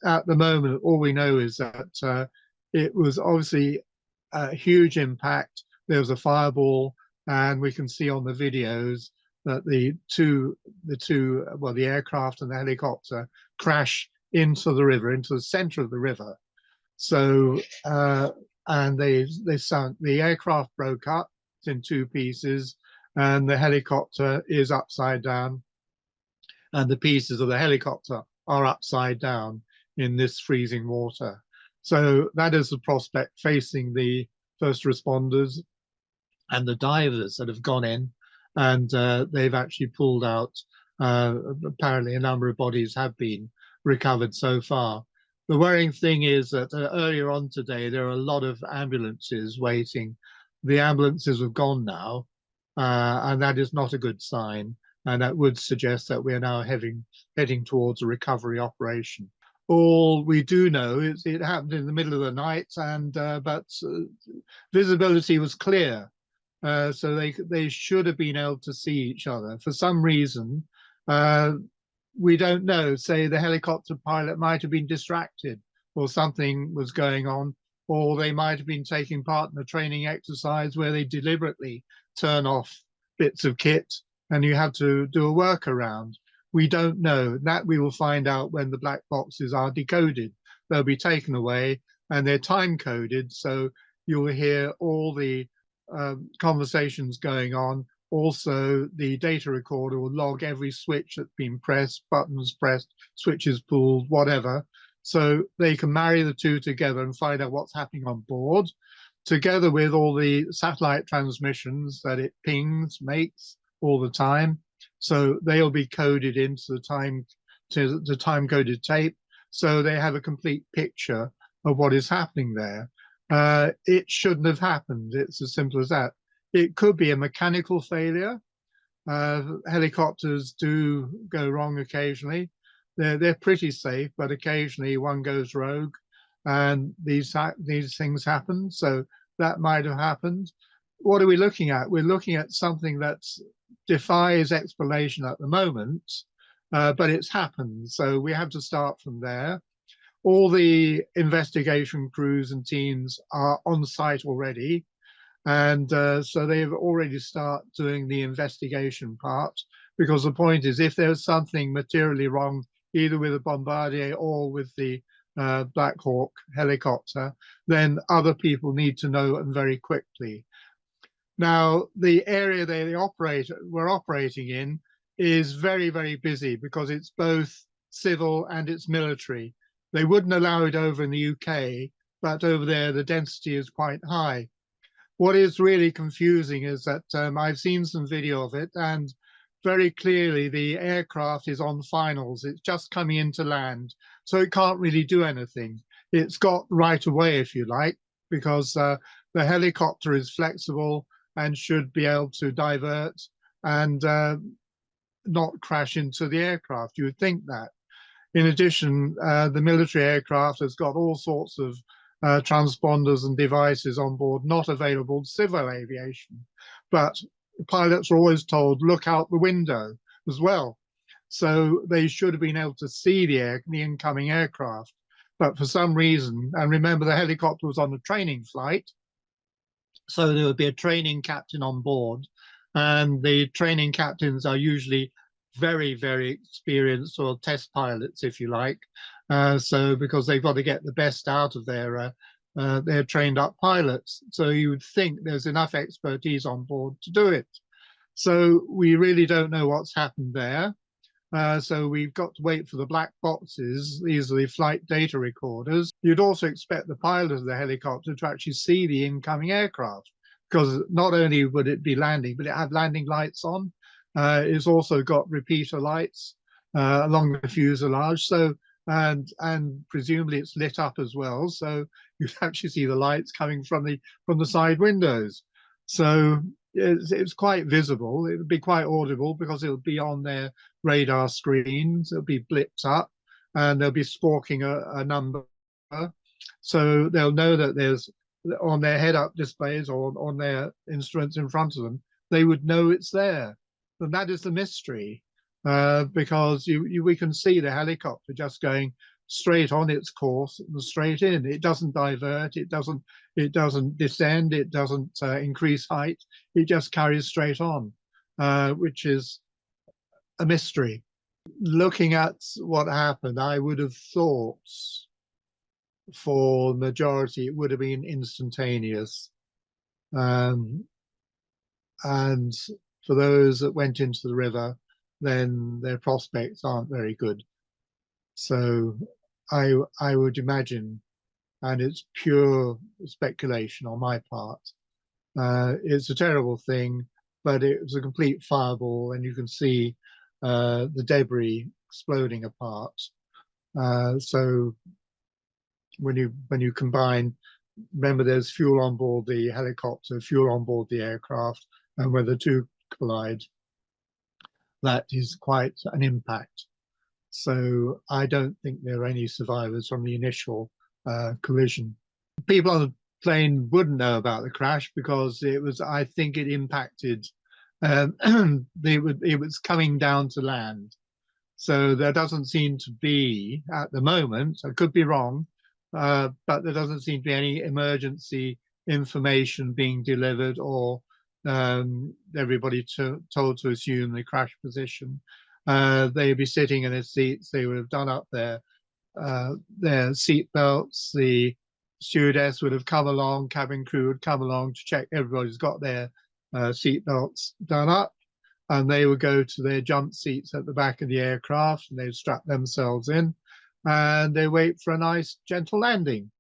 at the moment, all we know is that it was obviously a huge impact. There was a fireball, and we can see on the videos that well, the aircraft and the helicopter crash into the river, into the center of the river. So, and they sunk. The aircraft broke up in two pieces, and the helicopter is upside down, and the pieces of the helicopter are upside down in this freezing water. So that is the prospect facing the first responders and the divers that have gone in, and they've actually pulled out. Apparently, a number of bodies have been recovered so far. The worrying thing is that earlier on today, there are a lot of ambulances waiting. The ambulances have gone now, and that is not a good sign. And that would suggest that we are now heading towards a recovery operation. All we do know is it happened in the middle of the night, and but visibility was clear, so they should have been able to see each other. For some reason, we don't know. Say the helicopter pilot might have been distracted, or something was going on, or they might have been taking part in a training exercise where they deliberately turn off bits of kit, and you have to do a workaround. We don't know. That we will find out when the black boxes are decoded. They'll be taken away, and they're time coded, so you'll hear all the conversations going on. Also, the data recorder will log every switch that's been pressed, buttons pressed, switches pulled, whatever. So they can marry the two together and find out what's happening on board, together with all the satellite transmissions that it pings, makes all the time. So they'll be coded into the time-coded tape, so they have a complete picture of what is happening there. It shouldn't have happened. It's as simple as that. It could be a mechanical failure. Helicopters do go wrong occasionally. They're pretty safe, but occasionally one goes rogue, and these things happen. So that might have happened. What are we looking at? We're looking at something that defies explanation at the moment, but it's happened. So we have to start from there. All the investigation crews and teams are on site already. And so they've already started doing the investigation part, because the point is, if there's something materially wrong, either with the Bombardier or with the Black Hawk helicopter, then other people need to know, and very quickly. Now, the area we're operating in is very, very busy, because it's both civil and it's military. They wouldn't allow it over in the UK, but over there the density is quite high. What is really confusing is that I've seen some video of it, and very clearly the aircraft is on finals. It's just coming into land, so it can't really do anything. It's got right of way, if you like, because the helicopter is flexible and should be able to divert and not crash into the aircraft. You would think that. In addition, the military aircraft has got all sorts of transponders and devices on board not available to civil aviation. But pilots are always told, look out the window as well. So they should have been able to see the incoming aircraft. But for some reason, and remember the helicopter was on a training flight, so there would be a training captain on board, and the training captains are usually very, very experienced, or test pilots, if you like. So because they've got to get the best out of their trained up pilots. So you would think there's enough expertise on board to do it. So we really don't know what's happened there. So we've got to wait for the black boxes. These are the flight data recorders. You'd also expect the pilot of the helicopter to actually see the incoming aircraft, because not only would it be landing, but it had landing lights on. It's also got repeater lights along the fuselage. So and presumably it's lit up as well. So you actually see the lights coming from the side windows. So it's quite visible. It would be quite audible, because it would be on their radar screens. It'll be blipped up, and they'll be squawking a number. So they'll know that there's, on their head-up displays or on their instruments in front of them, they would know it's there. And that is the mystery, because we can see the helicopter just going straight on its course and straight in. It doesn't divert. It doesn't descend. It doesn't increase height. It just carries straight on, which is a mystery. Looking at what happened, I would have thought for the majority it would have been instantaneous. Um, and for those that went into the river, then their prospects aren't very good. So I would imagine, and it's pure speculation on my part, it's a terrible thing, but it was a complete fireball, and you can see the debris exploding apart. So when you combine, remember there's fuel on board the helicopter, fuel on board the aircraft, and when the two collide, that is quite an impact. So I don't think there are any survivors from the initial collision. People on the plane wouldn't know about the crash because I think it impacted, it was coming down to land. So there doesn't seem to be, at the moment, I could be wrong, but there doesn't seem to be any emergency information being delivered or everybody told to assume the crash position. They'd be sitting in their seats. They would have done up their seat belts. The stewardess would have come along, cabin crew would come along to check everybody's got their seat belts done up, and they would go to their jump seats at the back of the aircraft and they'd strap themselves in and they wait for a nice gentle landing.